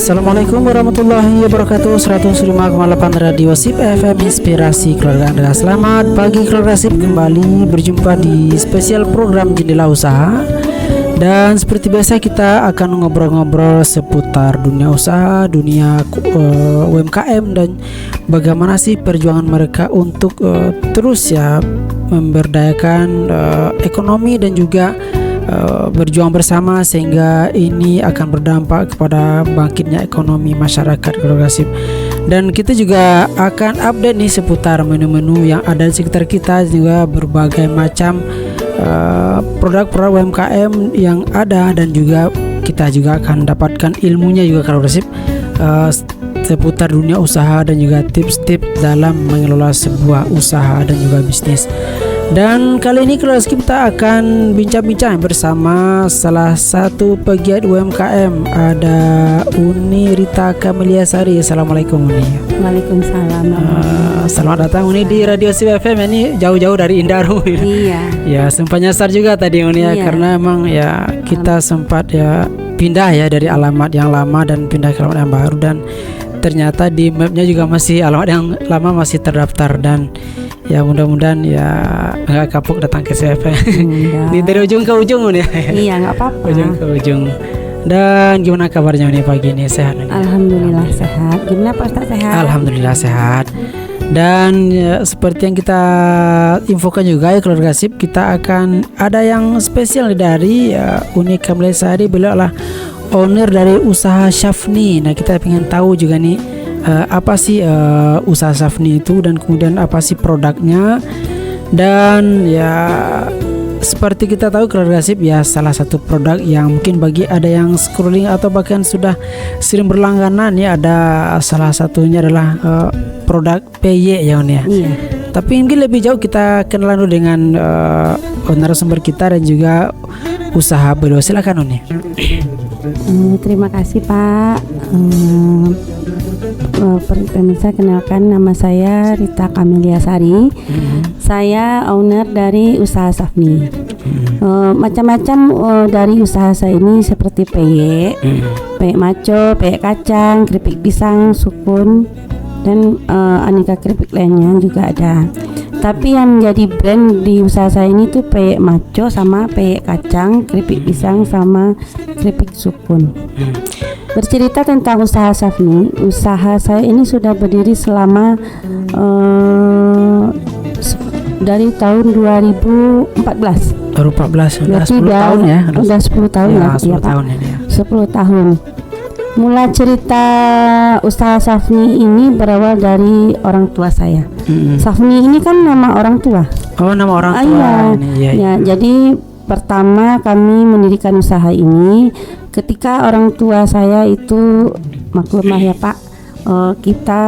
Assalamualaikum warahmatullahi wabarakatuh. 105,8 Radio SIP FM Inspirasi Keluarga Anda. Selamat pagi keluarga SIP, kembali berjumpa di spesial program Jendela Usaha. Dan seperti biasa kita akan ngobrol-ngobrol seputar dunia usaha, dunia UMKM, dan bagaimana sih perjuangan mereka untuk terus ya memberdayakan ekonomi dan juga berjuang bersama sehingga ini akan berdampak kepada bangkitnya ekonomi masyarakat keluarga SIP. Dan kita juga akan update nih seputar menu-menu yang ada di sekitar kita, juga berbagai macam produk-produk UMKM yang ada, dan juga kita juga akan dapatkan ilmunya juga keluarga SIP seputar dunia usaha dan juga tips-tips dalam mengelola sebuah usaha dan juga bisnis. Dan kali ini keluarga SIP kita akan bincang-bincang bersama salah satu pegiat UMKM, ada Uni Rita Kameliasari. Assalamualaikum Uni. Waalaikumsalam. Selamat datang Uni di Radio SIP FM. Ini jauh-jauh dari Indarung. Iya. Ya sempat nyasar juga tadi Uni ya, karena emang ya kita sempat ya pindah ya dari alamat yang lama dan pindah ke alamat yang baru, dan ternyata di mapnya juga masih alamat yang lama masih terdaftar. Dan ya mudah-mudahan ya nggak kapok datang ke CFM. Dari ujung ke ujung nih. Iya, nggak apa-apa. Ujung ke ujung. Dan gimana kabarnya nih pagi ini, sehat? Alhamdulillah sehat. Gimana Pak Ustaz, sehat? Alhamdulillah sehat. Dan ya, seperti yang kita infokan juga ya keluarga SIP, kita akan ada yang spesial dari Uni Kameliasari. Beliau adalah owner dari usaha Shafni. Nah kita ingin tahu juga nih apa sih usaha Shafni itu, dan kemudian apa sih produknya. Dan ya seperti kita tahu keluarga SIP ya, salah satu produk yang mungkin bagi ada yang scrolling atau bahkan sudah sering berlangganan ya, ada salah satunya adalah produk PY ya Uni ya. Iya. Tapi mungkin lebih jauh kita kenalan dulu dengan narasumber kita dan juga usaha beliau. Silakan Uni. Terima kasih Pak. Pemirsa, kenalkan nama saya Rita Kameliasari. Saya owner dari usaha Shafni. Macam-macam dari usaha saya ini seperti peyek, peyek maco, peyek kacang, keripik pisang, sukun, dan aneka keripik lainnya juga ada. Tapi yang menjadi brand di usaha saya ini tuh peyek maco sama peyek kacang, keripik pisang sama keripik sukun. Bercerita tentang usaha Shafni, usaha saya ini sudah berdiri selama dari tahun 2014. Baru 14, udah 10 tahun ya. Udah 10 tahun ya, 10 ya Pak. tahun ini ya. 10 tahun. Mulai cerita usaha Shafni ini berawal dari orang tua saya. Shafni ini kan nama orang tua. Oh, nama orang tua. Iya. Ya, jadi pertama kami mendirikan usaha ini ketika orang tua saya itu, maklumlah ya Pak, kita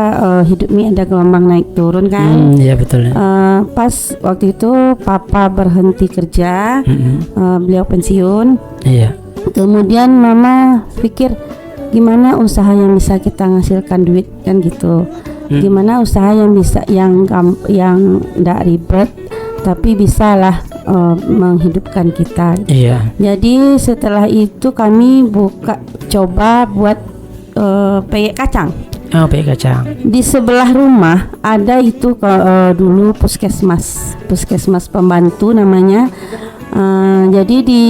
hidup ini ada gelombang naik turun kan. Iya betul. Pas waktu itu papa berhenti kerja, beliau pensiun. Iya. Kemudian mama pikir gimana usaha yang bisa kita menghasilkan duit kan gitu. Gimana usaha yang bisa yang enggak ribet tapi bisalah menghidupkan kita. Iya. Jadi setelah itu kami coba buat peyek kacang. Oh, peyek kacang. Di sebelah rumah ada itu dulu puskesmas pembantu namanya. Jadi di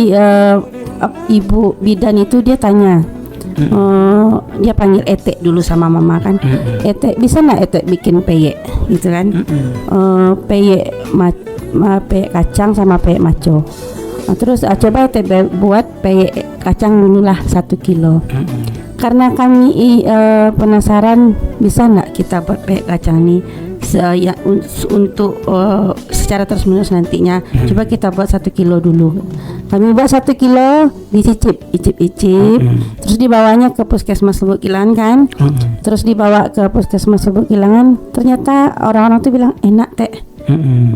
ibu bidan itu dia tanya, dia panggil Etek dulu sama mama kan. Etek, bisa nggak Etek bikin peyek gitu kan. Peyek kacang sama peyek maco. Terus coba Etek buat peyek kacang dulu lah 1 kilo. Karena kami penasaran bisa nggak kita buat peyek kacang nih untuk secara terus-menerus nantinya. Coba kita buat 1 kilo dulu. Kami buat 1 kilo, icip, terus dibawanya ke puskesmas Lubuk Kilangan kan. Terus dibawa ke puskesmas Lubuk Kilangan, ternyata orang-orang tuh bilang enak Teh,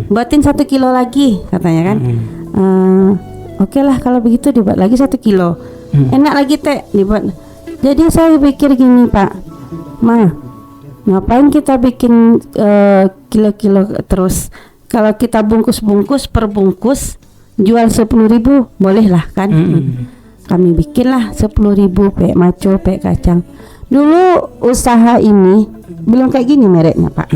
buatin 1 kilo lagi katanya kan. Oke lah kalau begitu dibuat lagi 1 kilo. Enak lagi Teh dibuat. Jadi saya pikir gini Pak, ngapain kita bikin kilo-kilo terus? Kalau kita bungkus-bungkus per bungkus jual 10.000 boleh lah kan. kami bikinlah 10.000 pek maco, pek kacang. Dulu usaha ini belum kayak gini mereknya Pak.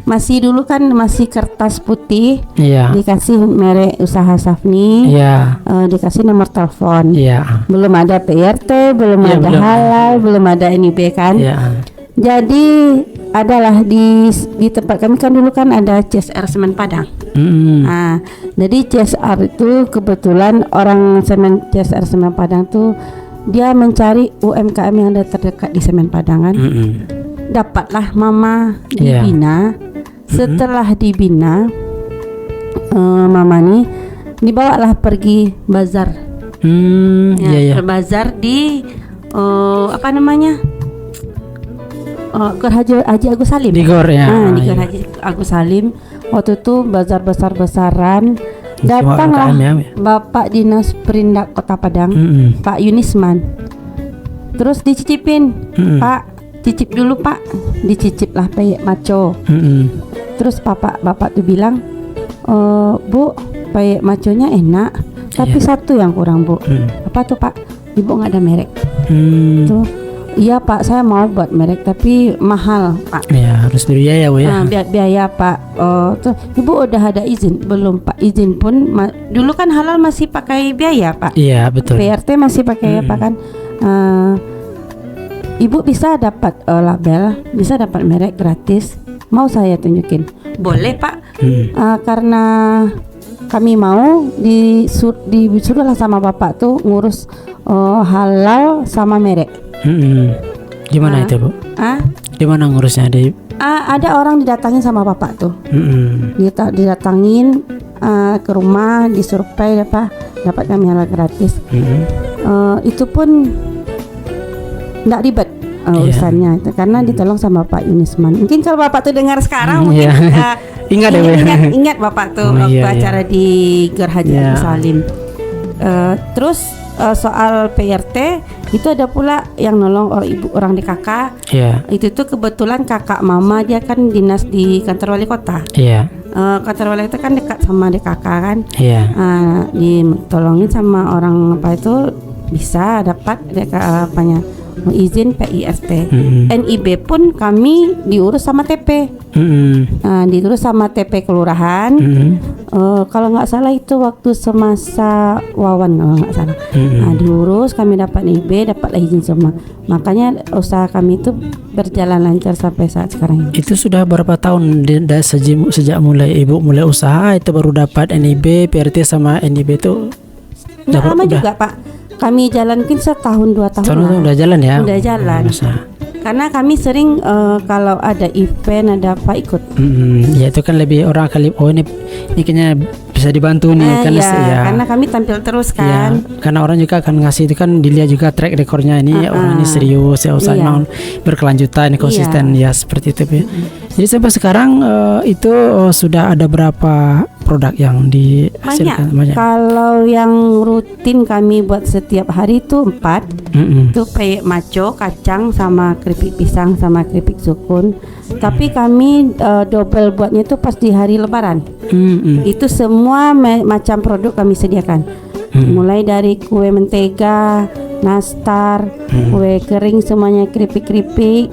Masih dulu kan masih kertas putih, Iya. dikasih merek usaha Safni, Iya. dikasih nomor telepon. Iya. Belum ada PRT, belum Iya, ada belum. halal, belum ada NIB kan. Iya. Jadi adalah di tempat kami kan dulu kan ada CSR Semen Padang. Nah, jadi CSR itu kebetulan orang CSR Semen Padang tuh dia mencari UMKM yang ada terdekat di Semen Padang kan. Dapatlah Mama dibina. Setelah dibina, Mama nih dibawalah pergi bazar. Iya. Bazar di apa namanya? Gor Haji Agus Salim. Di Gor ya. Di Gor Haji Agus Salim. Waktu itu bazar besar-besaran. Semua Datanglah UMKM ya. Bapak Dinas Perindak Kota Padang, Pak Yunisman. Terus dicicipin, Pak, cicip dulu Pak. Dicicip lah peyek maco. Terus bapak tuh bilang, Bu, peyek maconya enak, tapi satu yang kurang Bu. Apa tuh Pak? Ibu nggak ada merek. Tuh, iya Pak, saya mau buat merek tapi mahal Pak. Ya harus berbiaya Bu ya. Biaya Pak. Tuh Ibu udah ada izin belum Pak? Izin pun dulu kan halal masih pakai biaya Pak. Iya betul. PRT masih pakai Pak kan. Ibu bisa dapat label, bisa dapat merek gratis. Mau saya tunjukin? Boleh Pak. Karena kami mau disuruhlah sama Bapak tuh ngurus halal sama merek. Gimana itu Bu? Gimana ngurusnya di? Ada orang didatangin sama Bapak tuh. Didatangin ke rumah, disurvei dapat kami halal gratis. Itu pun enggak ribet urusannya karena ditolong sama Pak Yunisman. Mungkin kalau Bapak tuh dengar sekarang mungkin ingat ya ingat Bapak tuh waktu acara di Gor Haji Agus Salim. Terus soal PRT itu ada pula yang nolong orang di kakak. Itu tuh kebetulan kakak Mama dia kan dinas di kantor wali kota. Kantor wali kota kan dekat sama DKK kan. Ditolongin sama orang apa itu bisa dapat apanya izin PIRT. NIB pun kami diurus sama TP. Diurus sama TP kelurahan. Kalau nggak salah itu waktu semasa Wawan kalau nggak salah. Diurus, kami dapat NIB, dapat izin semua. Makanya usaha kami itu berjalan lancar sampai saat sekarang ini. Itu sudah berapa tahun sejak mulai Ibu mulai usaha itu baru dapat NIB, PRT sama NIB itu? Nggak lama juga Pak. Kami jalankan setahun 2 tahun. Udah jalan ya? Udah jalan. Karena kami sering kalau ada event ada apa ikut. Ya itu kan lebih orang kali ini kayaknya bisa dibantu nih kan karena kami tampil terus kan. Karena orang juga akan ngasih itu kan dilihat juga track recordnya ini orang ini serius ya usaha mau berkelanjutan konsisten ya seperti itu. Jadi sampai sekarang itu sudah ada berapa produk yang dihasilkan? Banyak. Kalau yang rutin kami buat setiap hari itu 4. Itu peyek maco, kacang sama keripik pisang sama keripik sukun. Tapi kami double buatnya itu pas di hari Lebaran. Itu semua macam produk kami sediakan. Mulai dari kue mentega, nastar, kue kering semuanya keripik-keripik,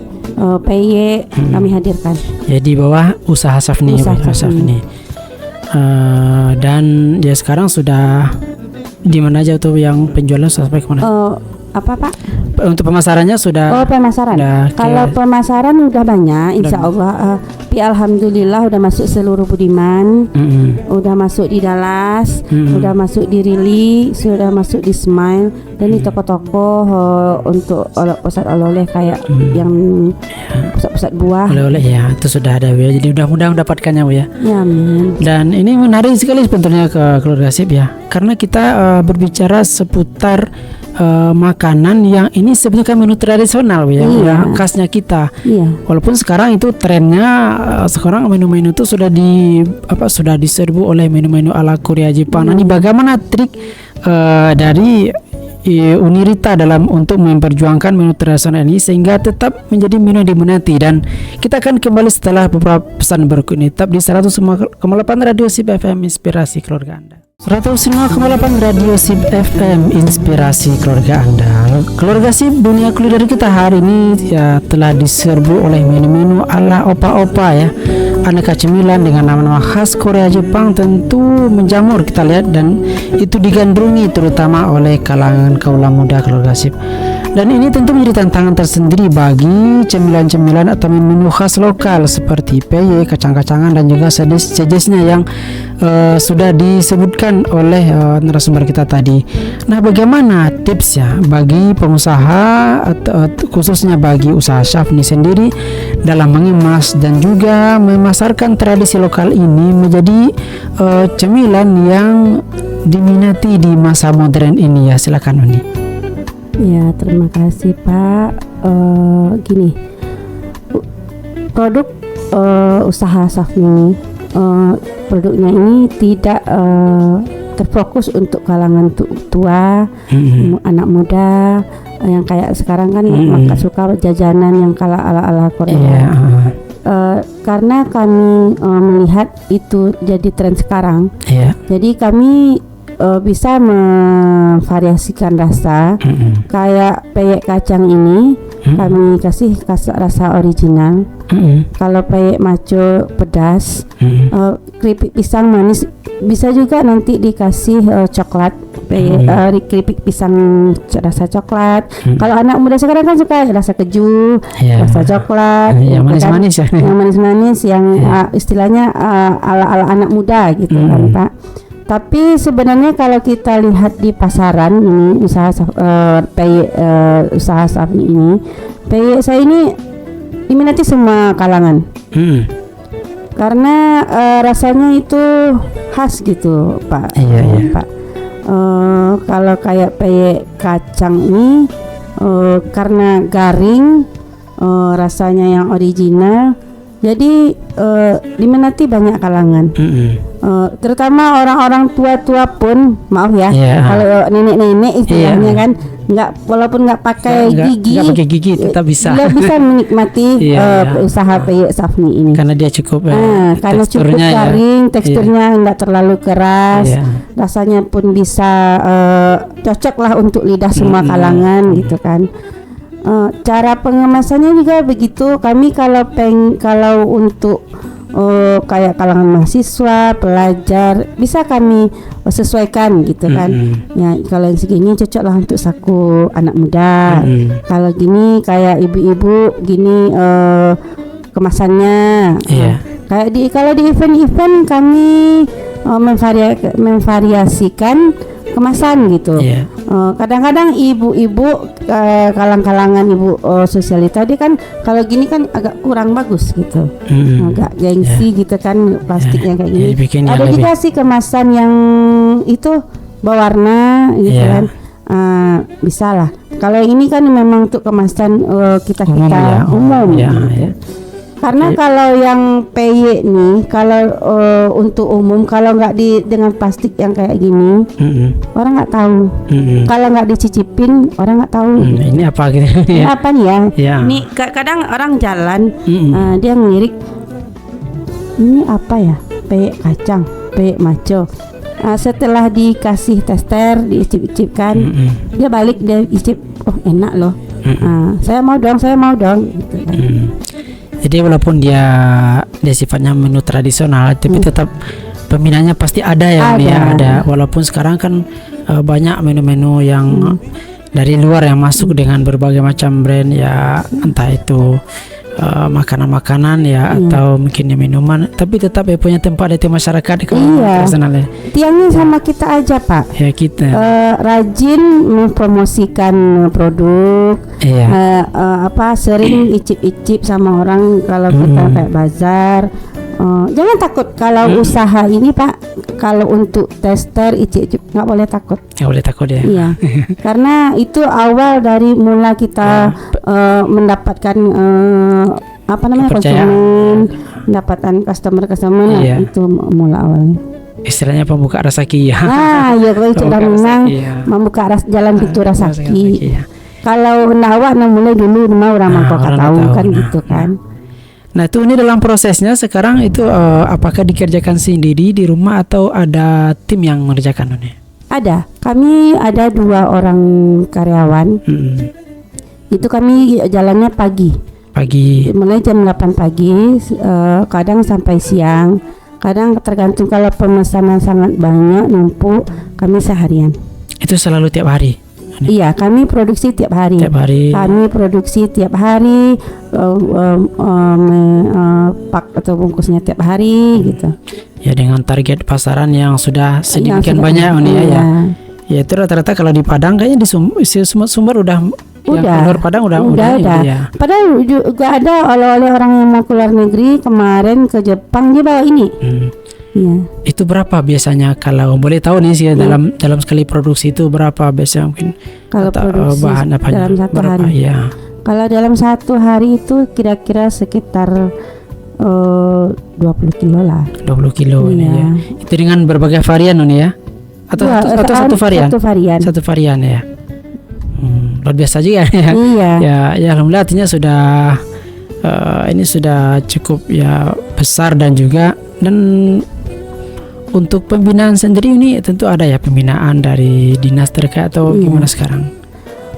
peyek kami hadirkan. Ya di bawah usaha Safni. Dan ya sekarang sudah di mana aja tuh yang penjualan sampai kemana? Apa Pak? Untuk pemasarannya sudah? Pemasaran. Kalau pemasaran udah banyak, insya Allah. Alhamdulillah udah masuk seluruh Budiman, udah masuk di Dallas, udah masuk di Rili, sudah masuk di Smile, dan di toko-toko untuk pusat oleh-oleh kayak yang pusat-pusat buah. Oleh-oleh ya, itu sudah ada ya. Jadi mudah-mudahan mendapatkannya Bu ya. Ya amin. Dan ini menarik sekali sebetulnya ke Keluarga Sip ya, karena kita berbicara seputar makanan yang ini sebetulnya kan menu tradisional ya, yang khasnya kita. Walaupun sekarang itu trennya sekarang menu-menu itu sudah diserbu oleh menu-menu ala Korea Jepang. Ini bagaimana trik dari Unirita dalam untuk memperjuangkan menu tradisional ini sehingga tetap menjadi menu yang diminati. Dan kita akan kembali setelah beberapa pesan berikut ini tetap di 100,8 Radio Sip FM Inspirasi Keluarga Anda. 105,8 Radio SIP FM, inspirasi keluarga Anda. Keluarga SIP, dunia kuliner kita hari ini ya telah diserbu oleh menu-menu ala opa-opa ya. Aneka cemilan dengan nama-nama khas Korea Jepang tentu menjamur kita lihat, dan itu digandrungi terutama oleh kalangan kaula muda keluarga SIP. Dan ini tentu menjadi tantangan tersendiri bagi cemilan-cemilan atau menu khas lokal seperti peye, kacang-kacangan, dan juga sejenisnya yang sudah disebutkan oleh narasumber kita tadi. Nah, bagaimana tipsnya bagi pengusaha atau khususnya bagi usaha Syafni sendiri dalam mengemas dan juga memasarkan tradisi lokal ini menjadi cemilan yang diminati di masa modern ini ya? Silakan Uni. Ya, terima kasih Pak. Gini, produk usaha Syafni, produknya ini tidak terfokus untuk kalangan tua, anak muda yang kayak sekarang kan maka suka jajanan yang ala-ala Korea. Karena kami melihat itu jadi tren sekarang, jadi kami bisa memvariasikan rasa. Kayak peyek kacang ini kami kasih rasa original. Kalau peyek maco pedas, keripik pisang manis, bisa juga nanti dikasih coklat, keripik pisang rasa coklat. Kalau anak muda sekarang kan suka rasa keju, rasa coklat, yang manis-manis ya. Yang manis-manis yang istilahnya ala-ala anak muda gitu kan Pak. Tapi sebenarnya kalau kita lihat di pasaran ini usaha peyek usaha Syafni ini, peyek saya ini diminati semua kalangan. Karena rasanya itu khas gitu Pak. Pak. Kalau kayak peyek kacang ini karena garing, rasanya yang original, jadi diminati banyak kalangan. Terutama orang-orang tua-tua pun, maaf ya, kalau nenek-nenek istilahnya kan walaupun nggak pakai gigi tetap bisa. Dia bisa menikmati usaha peyek Syafni ini. Karena dia cukup karena cukup garing, teksturnya nggak terlalu keras, rasanya pun bisa cocok lah untuk lidah semua kalangan gitu kan. Cara pengemasannya juga begitu. Kami kalau untuk kayak kalangan mahasiswa, pelajar, bisa kami sesuaikan gitu kan. Ya, kalau yang segini cocok lah untuk saku anak muda. Kalau gini kayak ibu-ibu gini kemasannya. Kayak kalau di event-event kami memvariasikan kemasan gitu. Kadang-kadang ibu-ibu kalangan ibu sosialita dia kan kalau gini kan agak kurang bagus gitu, agak gengsi gitu kan plastiknya kayak gini. Ada dikasih kemasan yang itu berwarna gitu kan, bisa lah. Kalau ini kan memang untuk kemasan kita umum. Karena kalau yang peyek nih, kalau untuk umum, kalau nggak dengan plastik yang kayak gini, orang nggak tahu. Kalau nggak dicicipin, orang nggak tahu. Ini apa gitu? Ini apa nih ya? Ini kadang orang jalan, dia ngelirik, ini apa ya? Peyek kacang, peyek maco. Setelah dikasih tester, diicip-icipkan, dia balik, dia icip, oh enak loh. Saya mau dong, gitu kan. Jadi walaupun dia sifatnya menu tradisional, tapi tetap peminatnya pasti ada ya. Ada. Walaupun sekarang kan banyak menu-menu yang dari luar yang masuk dengan berbagai macam brand ya, entah itu makanan-makanan ya atau mungkin minuman, tapi tetap ya punya tempat di masyarakat di tradisional ya. Tiangnya sama kita aja Pak. Ya kita rajin mempromosikan produk. Sering icip-icip sama orang kalau kita kayak bazar. Jangan takut kalau usaha ini Pak, kalau untuk tester icip-icip nggak boleh takut. Nggak boleh takut ya. Iya. Karena itu awal dari mula kita mendapatkan konsumen, mendapatkan customer itu mula awalnya. Istilahnya pembuka rezeki ya. Kalau itu udah memang membuka jalan pintu rezeki. Kalau hendak awak mulai dulu rumah orang mangkok tahu kan gitu kan. Nah itu ini dalam prosesnya sekarang itu apakah dikerjakan sendiri di rumah atau ada tim yang mengerjakan ini? Ada, kami ada 2 orang karyawan. Itu kami jalannya pagi, mulai jam 8 pagi, kadang sampai siang, kadang tergantung kalau pemesanan sangat banyak numpuk, kami seharian. Itu selalu tiap hari? Iya, kami produksi tiap hari. Kami produksi tiap hari, pak atau bungkusnya tiap hari gitu. Ya dengan target pasaran yang sudah sedemikian banyak ya. Ya itu rata-rata kalau di Padang kayaknya di Sumber udah. Yang keluar Padang udah. Ya. Padahal juga ada oleh-oleh orang yang mau keluar negeri kemarin ke Jepang dia bawa ini. Iya. Itu berapa biasanya kalau boleh tahu nih sih dalam sekali produksi itu berapa biasanya mungkin kalau produksi bahan apanya dalam satu berapa, hari? Ya. Kalau dalam satu hari itu kira-kira sekitar 20 kilo lah. 20 kilo ini ya. Itu dengan berbagai varian ini ya? Atau satu varian? Satu varian ya. Luar biasa juga ya. Ya alhamdulillah artinya sudah ini sudah cukup ya besar dan untuk pembinaan sendiri ini tentu ada ya pembinaan dari dinas terkait atau gimana sekarang?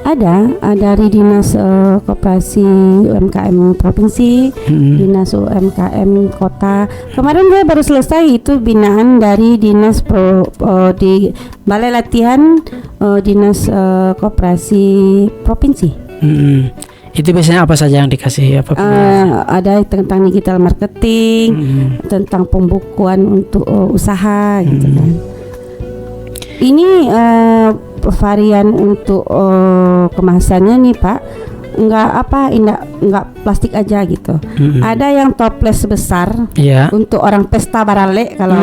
Ada dari dinas koperasi UMKM provinsi, dinas UMKM kota. Kemarin gue baru selesai itu binaan dari dinas di balai latihan dinas koperasi provinsi. Itu biasanya apa saja yang dikasih ada tentang digital marketing, tentang pembukuan untuk usaha gitu kan. Ini varian untuk kemasannya nih Pak, enggak plastik aja gitu. Ada yang toples besar untuk orang pesta barale kalau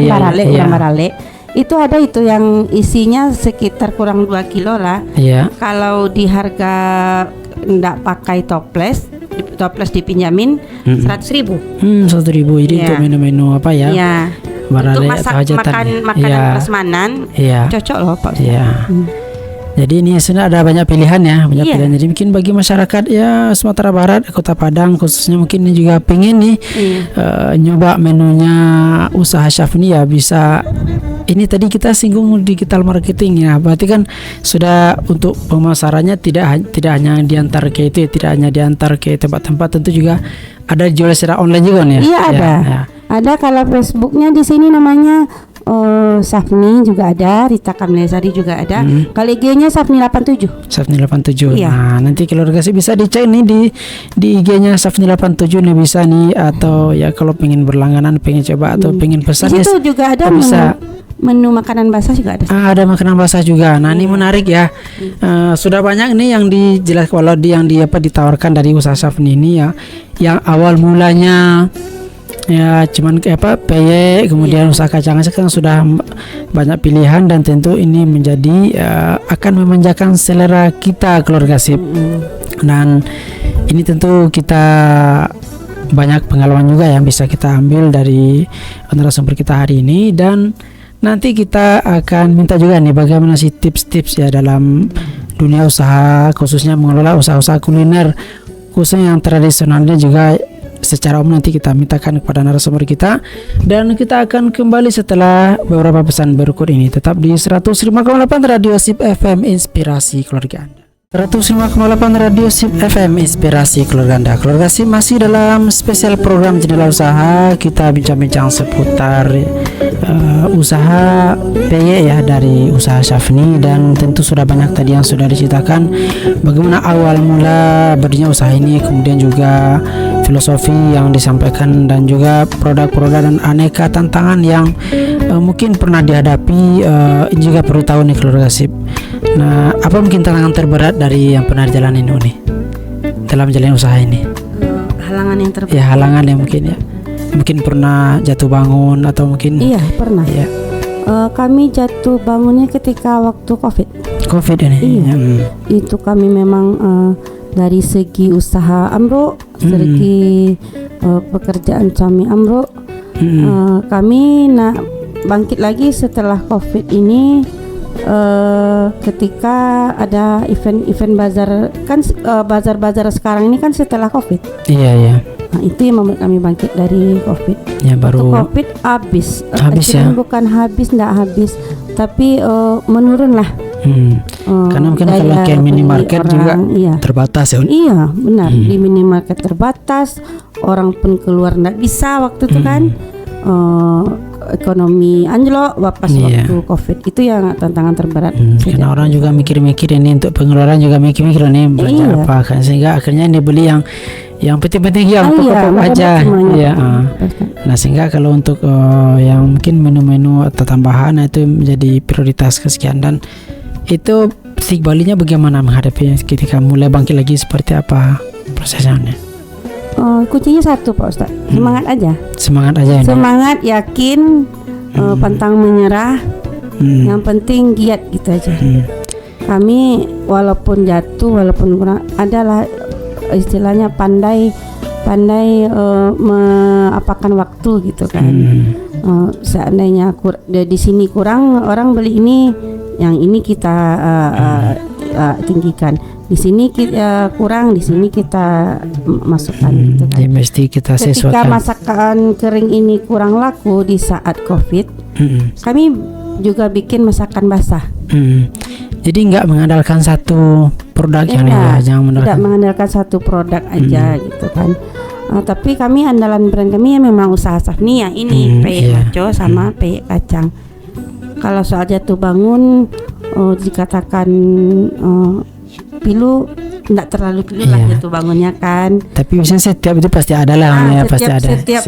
barale orang barale. Itu ada itu yang isinya sekitar kurang 2 kilo lah. Kalau di harga enggak pakai toples dipinjamin 100.000. 100.000. Jadi untuk menu-menu apa ya? Untuk makanan prasmanan cocok loh Pak. Jadi ini sudah ada banyak pilihan ya, pilihan. Jadi mungkin bagi masyarakat ya Sumatera Barat, Kota Padang khususnya mungkin ini juga pengen nih nyoba menunya usaha Syafni ya bisa. Ini tadi kita singgung digital marketing ya, berarti kan sudah untuk pemasarannya tidak hanya diantar ke itu, tidak hanya diantar ke tempat-tempat, tentu juga ada jual secara online juga nih ya. Iya ada. Ada kalau Facebooknya di sini namanya Syafni juga ada, Rita Kamilesari juga ada. Kalau IG-nya Syafni 87. Syafni 87. Nah, nanti keluarga sih bisa dicek nih di IG-nya Syafni 87 nih bisa nih, atau ya kalau pengen berlangganan, pengen coba atau pengen pesan. Di situ juga ada bisa. Menu makanan basah juga ada. Ada makanan basah juga. Nah, ini menarik ya. Sudah banyak nih yang dijelaskan kalau yang ditawarkan dari usaha Syafni ini ya. Yang awal mulanya ya cuman peye, kemudian usaha kacang sekarang sudah banyak pilihan dan tentu ini menjadi akan memanjakan selera kita keluarga Sip. Dan ini tentu kita banyak pengalaman juga yang bisa kita ambil dari narasumber kita hari ini, dan nanti kita akan minta juga nih bagaimana sih tips-tips ya dalam dunia usaha, khususnya mengelola usaha-usaha kuliner khususnya yang tradisionalnya juga secara umum. Nanti kita mintakan kepada narasumber kita, dan kita akan kembali setelah beberapa pesan berikut ini. Tetap di 105,8 Radio Sip FM Inspirasi Keluarga Anda. 105,8 Radio Sip FM Inspirasi Keluarga Anda. Keluarga Sip masih dalam spesial program Jendela Usaha. Kita bincang-bincang seputar usaha PY ya dari usaha Syafni, dan tentu sudah banyak tadi yang sudah diceritakan bagaimana awal mula berdirinya usaha ini, kemudian juga filosofi yang disampaikan, dan juga produk-produk dan aneka tantangan yang mungkin pernah dihadapi. Ini juga perlu tahu nih keluarga Sip. Nah, apa mungkin tantangan terberat dari yang pernah dijalanin nih dalam jalan usaha ini? Halangan yang terberat. Ya, halangan yang mungkin pernah jatuh bangun atau mungkin. Iya, pernah. Iya. Kami jatuh bangunnya ketika waktu COVID ini. Iya. Itu kami memang dari segi usaha ambruk, segi pekerjaan kami ambruk. Kami nak bangkit lagi setelah COVID ini. ketika ada event bazar kan, bazar-bazar sekarang ini kan setelah Covid. Iya ya. Nah, itu yang membuat kami bangkit dari Covid. Ya baru. Waktu Covid habis Ya. bukan enggak habis, tapi menurun lah. Karena mungkin kalau kayak minimarket juga terbatas ya. Iya benar, di minimarket terbatas, orang pun keluar nggak bisa waktu itu kan. Ekonomi anjlok pas waktu Covid, itu yang tantangan terberat. Karena orang juga mikir-mikir ini untuk pengeluaran, juga mikir-mikir ini belanja apa kan, sehingga akhirnya ini beli yang penting-penting, yang pokok-pokok aja ya. Nah sehingga kalau untuk yang mungkin menu-menu atau tambahan itu menjadi prioritas kesekian. Dan itu Istiqbalinya bagaimana menghadapinya ketika mulai bangkit lagi, seperti apa prosesnya? Kuncinya satu Pak Ustadz, semangat aja. Semangat, yakin, pantang menyerah. Yang penting giat gitu aja. Kami walaupun jatuh, walaupun kurang, adalah istilahnya pandai apakan waktu gitu kan. Seandainya di sini kurang, orang beli ini, yang ini kita tinggikan. Di sini kita kurang, di sini kita masukkan gitu kan. Ya, mesti kita sesuaikan. Ketika masakan kering ini kurang laku di saat Covid, kami juga bikin masakan basah. Jadi nggak mengandalkan satu produk tidak mengandalkan satu produk aja gitu kan. Tapi kami andalan brand kami ya memang usaha Safni ya, ini peyek maco sama peyek kacang. Kalau soal jatuh bangun, dikatakan pilu, enggak terlalu pilu lah jatuh bangunnya kan. Tapi biasanya setiap itu pasti ada lah, setiap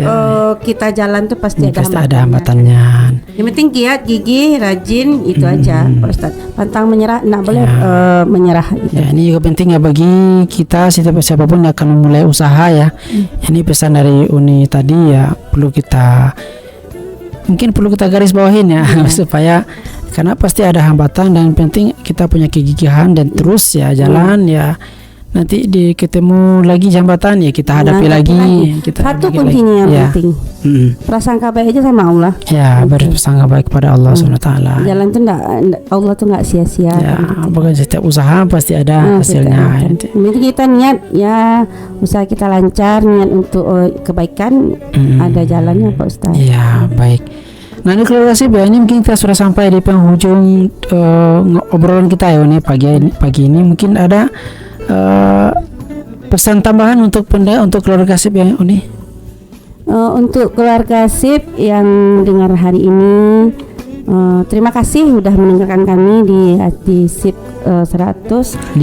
kita jalan tuh pasti ada hambatannya. Yang penting giat, gigih, rajin, itu aja Pak Ustadz. Pantang menyerah, enggak boleh menyerah gitu. Ya, ini juga penting ya bagi kita, siapapun yang akan memulai usaha ya. Ini pesan dari Uni tadi ya, perlu kita garis bawahin ya. Supaya, karena pasti ada hambatan, dan penting kita punya kegigihan dan terus ya jalan ya. Nanti ketemu lagi jambatan ya kita hadapi lagi. Satu kuncinya yang penting, prasangka baik aja sama Allah. Ya, berprasangka baik kepada Allah SWT. Jalan tuh Allah tuh nggak sia-sia. Ya, bukan setiap usaha pasti ada hasilnya. Jadi kita niat ya, usaha kita lancar, niat untuk kebaikan, ada jalannya Pak Ustaz. Ya, baik. Nah, ini keluarga sih, ini mungkin kita sudah sampai di penghujung obrolan kita ya, nih pagi ini mungkin ada pesan tambahan untuk keluarga Sip ya, Uni? Untuk keluarga Sip yang dengar hari ini, terima kasih sudah mendengarkan kami di Sip 105,5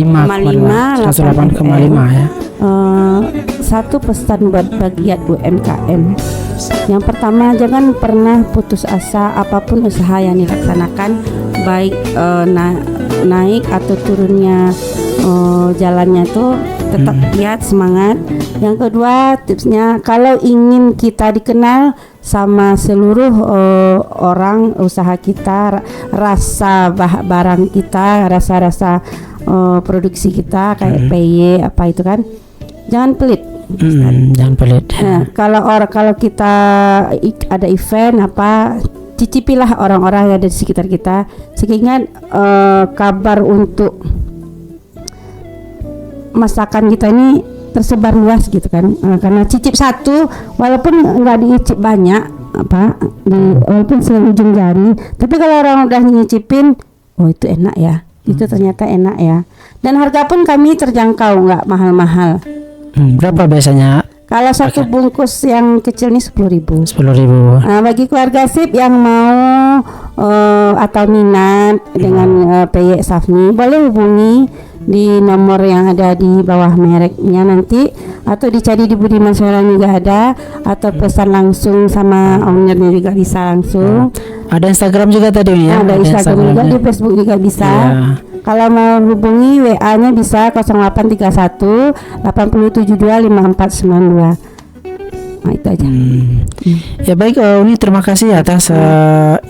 ya. Satu pesan buat bagian UMKM. Yang pertama, jangan pernah putus asa apapun usaha yang dilaksanakan, baik naik atau turunnya jalannya tuh tetap giat, semangat. Yang kedua, tipsnya, kalau ingin kita dikenal sama seluruh orang, usaha kita, rasa barang kita, rasa produksi kita kayak PY apa itu kan, jangan pelit. Jangan pelit. Nah, kalau kita ada event apa, cicipilah orang-orang yang ada di sekitar kita, sehingga kabar untuk masakan kita ini tersebar luas gitu kan. Karena cicip satu, walaupun nggak diicip banyak walaupun seujung jari, tapi kalau orang udah nyicipin, oh itu enak ya, itu ternyata enak ya. Dan harga pun kami terjangkau, nggak mahal-mahal. Berapa biasanya? Kalau satu bungkus yang kecil ini 10.000. 10.000. Nah, bagi keluarga Sip yang mau atau minat dengan peyek Safni, boleh hubungi di nomor yang ada di bawah mereknya nanti, atau dicari di Budiman Soeran juga ada, atau pesan langsung sama ownernya juga bisa langsung. Ada Instagram juga tadi ya? Ada Instagram juga, di Facebook juga bisa. Kalau mau hubungi, WA-nya bisa 0831 872 5492. Nah, itu aja. Ya baik, Uni, terima kasih atas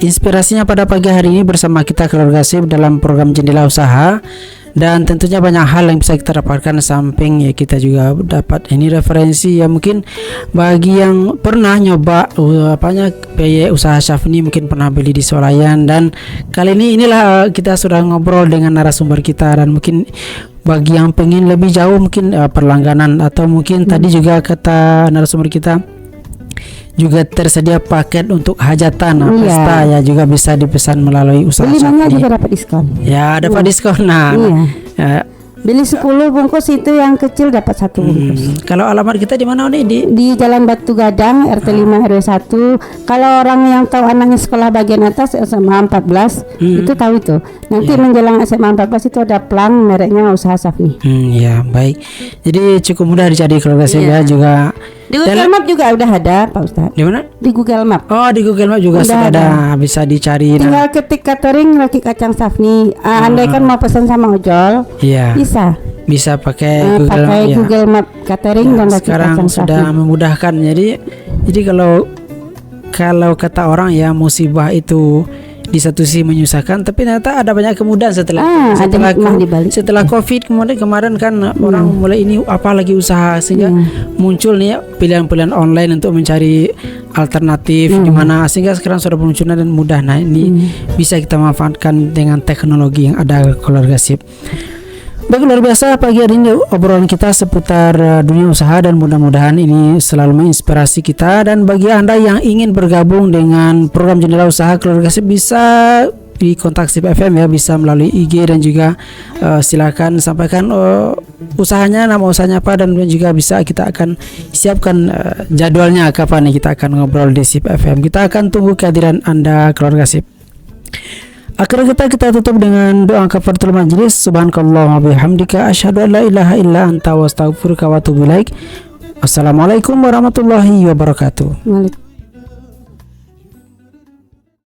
inspirasinya pada pagi hari ini bersama kita keluarga Sip dalam program Jendela Usaha. dan tentunya banyak hal yang bisa kita dapatkan. Samping ya kita juga dapat ini referensi ya, mungkin bagi yang pernah nyoba biaya usaha Syafni mungkin pernah beli di Swalayan, dan kali ini inilah kita sudah ngobrol dengan narasumber kita, dan mungkin bagi yang pengen lebih jauh mungkin perlangganan atau mungkin tadi juga kata narasumber kita juga tersedia paket untuk hajatan pesta ya, juga bisa dipesan melalui usaha Beli Syafni. juga dapat diskon. Ya, dapat diskon. Nah, ya. Beli 10 bungkus itu yang kecil dapat 1 bungkus. Kalau alamat kita di mana nih? Di Jalan Batu Gadang RT 5 RW 1. Kalau orang yang tahu anaknya sekolah bagian atas SMA 14 itu tahu itu. Nanti menjelang SMA 14 itu ada plang mereknya usaha Syafni. Ya, baik. Jadi cukup mudah dicari keluarga saya juga. Di Google Map juga udah ada, Pak Ustadz. Di mana? Di Google Map. Oh, di Google Map juga sudah ada, bisa dicari. Tinggal ketik catering Laki Kacang Syafni. Andai kan mau pesan sama ojol, iya. Bisa pakai Google Map catering dan Laki sekarang Kacang sudah Syafni. memudahkan. Jadi kalau kata orang ya, musibah itu di satu sisi menyusahkan, tapi ternyata ada banyak kemudahan setelah COVID kemarin kan orang mulai ini apalagi usaha, sehingga muncul nih pilihan-pilihan online untuk mencari alternatif di mana, sehingga sekarang sudah bermunculan dan mudah. Nah, ini bisa kita manfaatkan dengan teknologi yang ada, keluarga sip. Baik, luar biasa pagi hari ini obrolan kita seputar dunia usaha, dan mudah-mudahan ini selalu menginspirasi kita. Dan bagi Anda yang ingin bergabung dengan program Jendela Usaha Keluarga Sip, bisa di kontak Sip FM ya, bisa melalui IG, dan juga silakan sampaikan usahanya, nama usahanya apa, dan juga bisa kita akan siapkan jadwalnya kapan nih kita akan ngobrol di Sip FM. Kita akan tunggu kehadiran Anda, keluarga Sip. Akhirnya kita tutup dengan doa kafaratul majlis. Subhanakallahumma bihamdika asyhadu an la ilaha illa anta wa astaghfiruka wa atubu ilaik. Assalamualaikum warahmatullahi wabarakatuh.